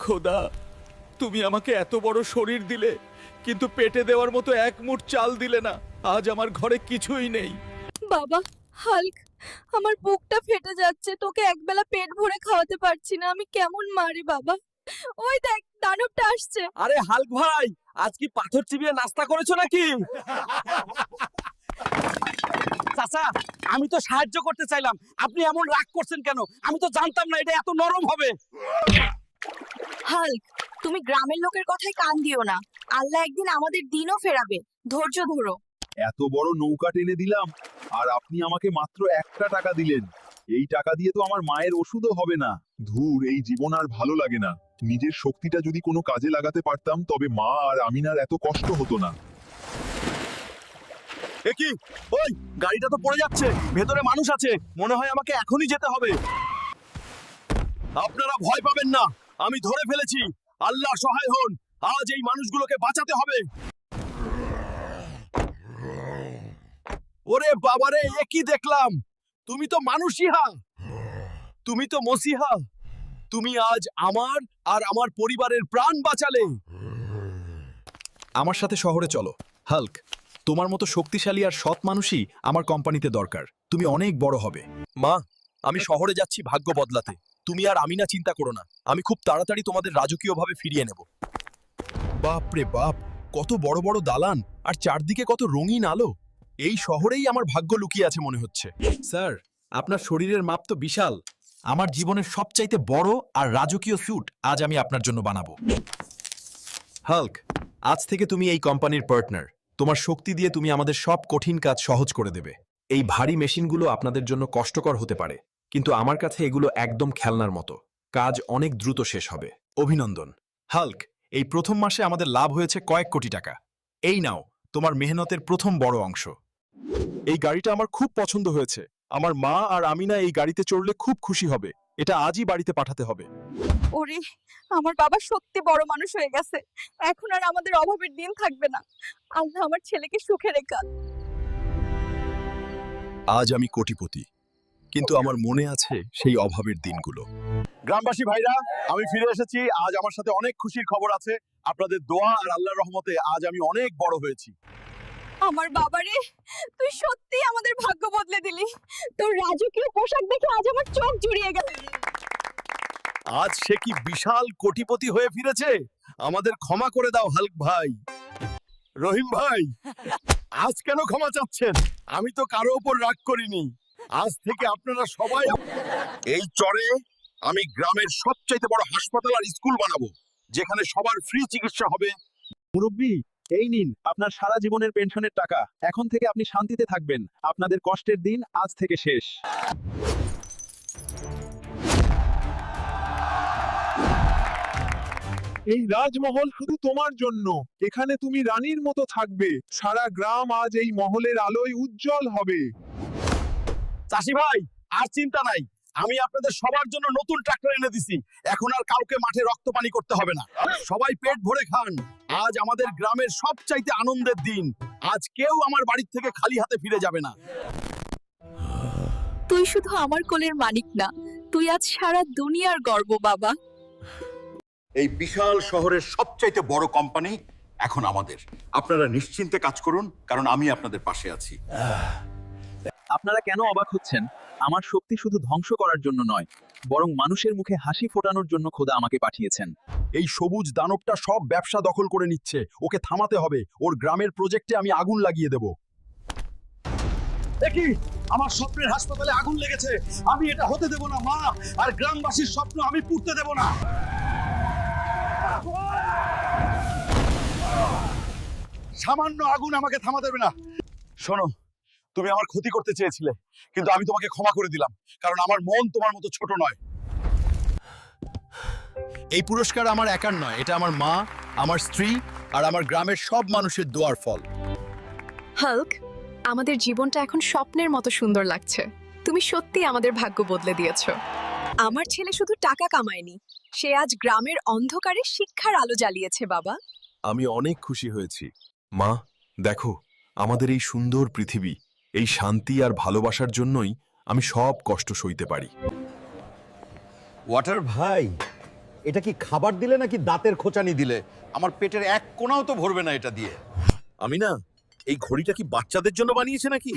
খোদা, তুমি আমাকে এত বড় শরীর দিলে, কিন্তু পেটে দেওয়ার মতো এক মুঠ চাল দিলে না। আজ আমার ঘরে কিছুই নেই। বাবা, হাল্ক, আমার বুকটা ফেটে যাচ্ছে। তোকে একবেলা পেট ভরে খাওয়াতে পারছি না। আমি কেমন মারি বাবা। ওই দেখ, দানবটা আসছে। আরে হাল্ক ভাই, আজ কি পাথর চিবিয়ে নাস্তা করেছো নাকি? চাচা, আমি তো সাহায্য করতে চাইলাম, আপনি এমন রাগ করছেন কেন? আমি তো জানতাম না এটা এত নরম হবে। হাল্ক, তুমি গ্রামের লোকের কথায় কান দিও না। আল্লাহ একদিন আমাদের দিনও ফেরাবে। ধৈর্য ধরো। এত বড় নৌকা টেনে দিলাম, আর আপনি আমাকে মাত্র 1টা টাকা দিলেন। এই টাকা দিয়ে তো আমার মায়ের ওষুধও হবে না। ধুর, এই জীবন আর ভালো লাগে না। নিজের শক্তিটা যদি কোনো কাজে লাগাতে পারতাম, তবে মা আর আমিনার এত কষ্ট হতো না। এ কি? ওই গাড়িটা তো পড়ে যাচ্ছে, ভেতরে মানুষ আছে, মনে হয় আমাকে এখনই যেতে হবে। আপনারা ভয় পাবেন না, আমি ধরে ফেলেছি। আল্লাহ সহায় হন, আজ এই মানুষগুলোকে বাঁচাতে হবে। ওরে বাবারে, এ কি দেখলাম? তুমি তো মানুষইহা, তুমি তো মসিহা। তুমি আজ আমার আর আমার পরিবারের প্রাণ বাঁচালে। আমার সাথে শহরে চলো, হাল্ক। তোমার মতো শক্তিশালী আর সৎ মানুষই আমার কোম্পানিতে দরকার। তুমি অনেক বড় হবে। মা, আমি শহরে যাচ্ছি ভাগ্য বদলাতে। তুমি আর আমি না, চিন্তা করো না। আমি খুব তাড়াতাড়ি তোমাদের রাজকীয়ভাবে ফিরিয়ে নেব। বাপ রে বাপ, কত বড় বড় দালান আর চারদিকে কত রঙিন আলো। এই শহরেই আমার ভাগ্য লুকিয়ে আছে মনে হচ্ছে। স্যার, আপনার শরীরের মাপ তো বিশাল। আমার জীবনের সবচাইতে বড় আর রাজকীয় স্যুট আজ আমি আপনার জন্য বানাবো। হাল্ক, আজ থেকে তুমি এই কোম্পানির পার্টনার। তোমার শক্তি দিয়ে তুমি আমাদের সব কঠিন কাজ সহজ করে দেবে। এই ভারী মেশিনগুলো আপনাদের জন্য কষ্টকর হতে পারে, কিন্তু আমার কাছে এগুলো একদম খেলনার মতো। কাজ অনেক দ্রুত শেষ হবে। অভিনন্দন হাল্ক, এই প্রথম মাসে আমাদের লাভ হয়েছে কয়েক কোটি টাকা। এই নাও তোমার মেহনতের প্রথম বড় অংশ। এই গাড়িটা আমার খুব পছন্দ হয়েছে। আমার মা আর আমিনা এই গাড়িতে চড়লে খুব খুশি হবে। এটা আজই বাড়িতে পাঠাতে হবে। ওরে, আমার বাবা সত্যি বড় মানুষ হয়ে গেছে। এখন আর আমাদের অভাবের দিন থাকবে না। আল্লাহ আমার ছেলেকে সুখে রেখা। আজ আমি কোটিপতি, কিন্তু আমার মনে আছে সেই অভাবের দিনগুলো। গ্রামবাসী ভাইরা, আমি ফিরে এসেছি। আজ আমার সাথে অনেক খুশির খবর আছে। আপনাদের দোয়া আর আল্লাহর রহমতে আজ আমি অনেক বড় হয়েছি। আমার বাবারে, তুই সত্যি আমাদের ভাগ্য বদলে দিলি। তোর রাজকীয় পোশাক দেখে আজ আমার চোখ জুড়িয়ে গেল। আজ সে কি বিশাল কোটিপতি হয়ে ফিরেছে। আমাদের ক্ষমা করে দাও হাল্ক ভাই। রহিম ভাই, আজ কেন ক্ষমা চাচ্ছেন? আমি তো কারো উপর রাগ করিনি। আজ থেকে আপনারা সবাই এই চরে আমি গ্রামের সবচাইতে বড় হাসপাতাল আর স্কুল বানাবো, যেখানে সবার ফ্রি চিকিৎসা হবে। মুরব্বী, এই নিন আপনার সারা জীবনের পেনশনের টাকা। এখন থেকে আপনি শান্তিতে থাকবেন। আপনাদের কষ্টের দিন আজ থেকে শেষ। এই রাজমহল শুধু তোমার জন্য। এখানে তুমি রানীর মতো থাকবে। সারা গ্রাম আজ এই মহলের আলোয় উজ্জ্বল হবে। চাষি ভাই, আর চিন্তা নাই। আমি আপনাদের সবার জন্য নতুন ট্রাক্টর এনে দিছি। এখন আর কাউকে মাঠে রক্ত পানি করতে হবে না। সবাই পেট ভরে খান। আজ আমাদের গ্রামের সবচাইতে আনন্দের দিন। আজ কেউ আমার বাড়ি থেকে খালি হাতে ফিরে যাবে না। তুই শুধু আমার কোলের মানিক না, তুই আজ সারা দুনিয়ার গর্ব বাবা। এই বিশাল শহরের সবচাইতে বড় কোম্পানি এখন আমাদের। আপনারা নিশ্চিন্তে কাজ করুন, কারণ আমি আপনাদের পাশে আছি। আপনারা কেন অবাক হচ্ছেন? আমার শক্তি শুধু ধ্বংস করার জন্য নয়, বরং মানুষের মুখে হাসি ফোটানোর জন্য খোদা আমাকে পাঠিয়েছেন। এই সবুজ দানবটা সব ব্যবসা দখল করে নিচ্ছে। ওকে থামাতে হবে। ওর গ্রামের প্রজেক্টে আমি আগুন লাগিয়ে দেব। দেখি, আমার স্বপ্নের হাসপাতালে আগুন লেগেছে। আমি এটা হতে দেব না মা, আর গ্রামবাসীর স্বপ্ন আমি পুড়তে দেব না। সামান্য আগুন আমাকে থামাতে দেবে না। শোনো, তুমি আমার ক্ষতি করতে চেয়েছিলে, কিন্তু আমি তোমাকে ক্ষমা করে দিলাম, কারণ আমার মন তোমার মতো ছোট নয়। এই পুরস্কার আমার একার নয়, এটা আমার মা, আমার স্ত্রী আর আমার গ্রামের সব মানুষের দোয়ার ফল। হাল্ক, আমাদের জীবনটা এখন স্বপ্নের মতো সুন্দর লাগছে। তুমি সত্যি আমাদের ভাগ্য বদলে দিয়েছো। আমার ছেলে শুধু টাকা কামায়নি, সে আজ গ্রামের অন্ধকারে শিক্ষার আলো জ্বালিয়েছে বাবা। আমি অনেক খুশি হয়েছি। মা, দেখো, আমাদের এই সুন্দর পৃথিবী, এই শান্তি আর ভালোবাসার জন্যই আমি সব কষ্ট সইতে পারি। ওয়াটার ভাই, এটা কি খাবার দিলে নাকি দাঁতের খোঁচানি দিলে? আমার পেটের এক কোণাও তো ভরবে না এটা দিয়ে। আমি না, এই ঘড়িটা কি বাচ্চাদের জন্য বানিয়েছে নাকি?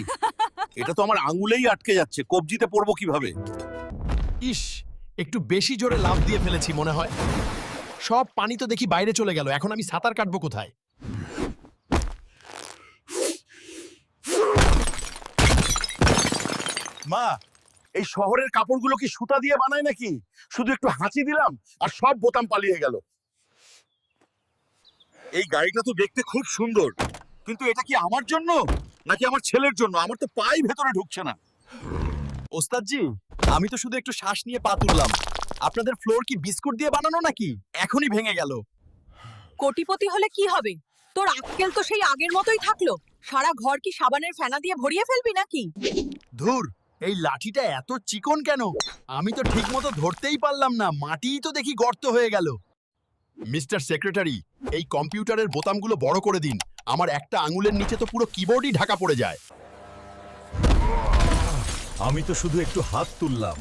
এটা তো আমার আঙুলেই আটকে যাচ্ছে, কবজিতে পড়বো কিভাবে? ইস, একটু বেশি জোরে লাফ দিয়ে ফেলেছি মনে হয়। সব পানি তো দেখি বাইরে চলে গেল, এখন আমি সাঁতার কাটবো কোথায়? মা, এই শহরের কাপড়গুলো কি সুতা দিয়ে বানায় নাকি? শুধু একটু হাঁচি দিলাম আর সব বোতাম পালিয়ে গেল। এই গাড়িটা তো দেখতে খুব সুন্দর, কিন্তু এটা কি আমার জন্য নাকি আমার ছেলের জন্য? আমার তো পাই ভেতরে ঢুকছে না। ওস্তাদজি, আমি তো শুধু একটু শ্বাস নিয়ে পা তুললাম। আপনাদের ফ্লোর কি বিস্কুট দিয়ে বানানো নাকি? এখনই ভেঙে গেল। কোটিপতি হলে কি হবে? তোর আক্কেল তো সেই আগের মতোই থাকলো। সারা ঘর কি সাবানের ফেনা দিয়ে ভরিয়ে ফেলবি নাকি? ধুর, এই লাঠিটা এত চিকন কেন? আমি তো ঠিকমতো ধরতেই পারলাম না, মাটিই তো দেখি গর্ত হয়ে গেল। মিস্টার সেক্রেটারি, এই কম্পিউটারের বোতামগুলো বড় করে দিন। আমার একটা আঙুলের নিচে তো পুরো কিবোর্ডই ঢাকা পড়ে যায়। আমি তো শুধু একটু হাত তুললাম।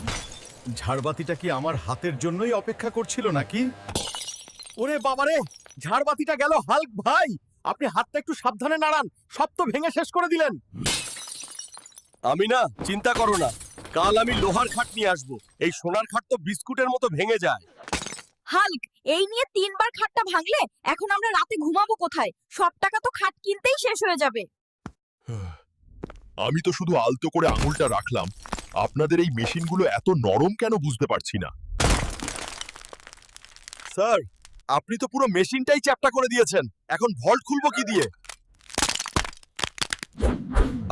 ঝাড়বাতিটা কি আমার হাতের জন্যই অপেক্ষা করছিল নাকি? ওরে বাবারে, ঝাড়বাতিটা গেল। হাল্ক ভাই, আপনি হাতটা একটু সাবধানে নাড়ান, সব তো ভেঙে শেষ করে দিলেন। আমি না, চিন্তা করো না, কাল আমি লোহার খাট নিয়ে আসবো। এই সোনার খাট তো বিস্কুটের মতো ভেঙে যায়। হাল্ক, এই নিয়ে 3 বার খাটটা ভাঙলে এখন আমরা রাতে ঘুমাবো কোথায়? সব টাকা তো খাট কিনতেই শেষ হয়ে যাবে। আমি তো শুধু আলতো করে আঙুলটা রাখলাম। আপনাদের এই মেশিনগুলো এত নরম কেন বুঝতে পারছি না। স্যার, আপনি তো পুরো মেশিনটাই চ্যাপ্টা করে দিয়েছেন। এখন ভল্ট খুলবো কি দিয়ে?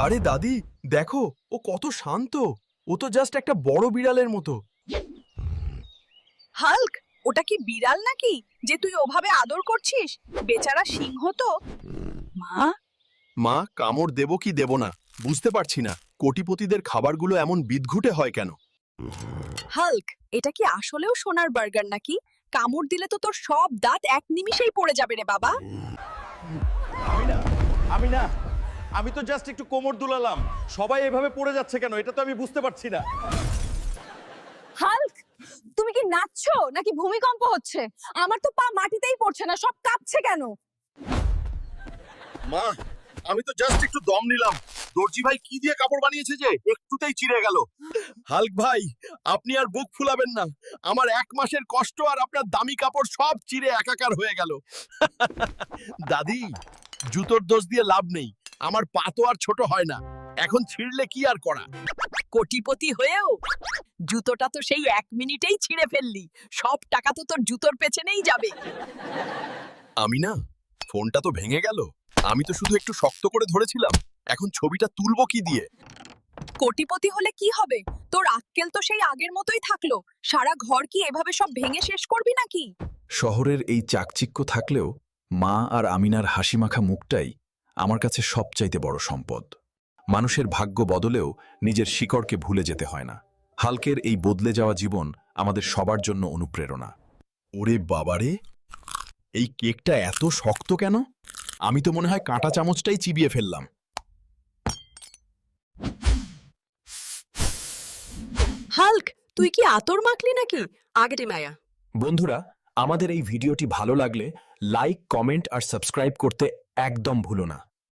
আরে দাদি, দেখো ও কত শান্ত। ও তো জাস্ট একটা বড় বিড়ালের মতো। হাল্ক, ওটা কি বিড়াল নাকি যে তুই ওভাবে আদর করছিস? বেচারা সিংহ তো। মা, মা, কামড় দেব কি দেব না বুঝতে পারছি না। কোটিপতিদের খাবারগুলো এমন বিদঘুটে হয় কেন? হাল্ক, এটা কি আসলেও সোনার বার্গার নাকি? কামড় দিলে তো তোর সব দাঁত এক নিমিষেই পড়ে যাবে রে বাবা। আমি তো জাস্ট একটু কোমর দুলালাম। সবাই এভাবে পড়ে যাচ্ছে কেন, এটা তো আমি বুঝতে পারছি না। হাল্ক, তুমি কি নাচছো নাকি ভূমিকম্প হচ্ছে? আমার তো পা মাটিতেই পড়ছে না, সব কাঁপছে কেন? মা, আমি তো জাস্ট একটু দম নিলাম। দর্জি ভাই কি দিয়ে কাপড় বানিয়েছে যে একটুতেই চিড়ে গেল। হাল্ক ভাই, আপনি আর বুক ফুলাবেন না। আমার 1 মাসের কষ্ট আর আপনার দামি কাপড় সব চিড়ে একাকার হয়ে গেল। দাদি, জুতোর দোষ দিয়ে লাভ নেই। আমার পা তো আর ছোট হয় না, এখন ছিঁড়লে কি আর করা। কোটিপতি হয়েও জুতোটা তো সেই 1 মিনিটেই ছিঁড়ে ফেললি। সব টাকা তো তোর জুতোর পেছনেই যাবে। আমি না, ফোনটা তো ভেঙে গেল। আমি তো শুধু একটু শক্ত করে ধরেছিলাম। এখন ছবিটা তুলবো কি দিয়ে? কোটিপতি হলে কি হবে? তোর আক্কেল তো সেই আগের মতোই থাকলো। সারা ঘর কি এভাবে সব ভেঙে শেষ করবি নাকি? শহরের এই চাকচিক্য থাকলেও মা আর আমিনার হাসিমাখা মুখটাই আমার কাছে সবচাইতে বড় সম্পদ। মানুষের ভাগ্য বদলেও নিজের শিকড়কে ভুলে যেতে হয় না। হাল্কের এই বদলে যাওয়া জীবন আমাদের সবার জন্য অনুপ্রেরণা। ওরে বাবারে, এই কেকটা এত শক্ত কেন? আমি তো মনে হয় কাঁটা চামচটাই চিবিয়ে ফেললাম। হাল্ক, তুই কি আতর মাখলি নাকি? আগেটি মায়া। বন্ধুরা, আমাদের এই ভিডিওটি ভালো লাগলে লাইক, কমেন্ট আর সাবস্ক্রাইব করতে একদম ভুলো না।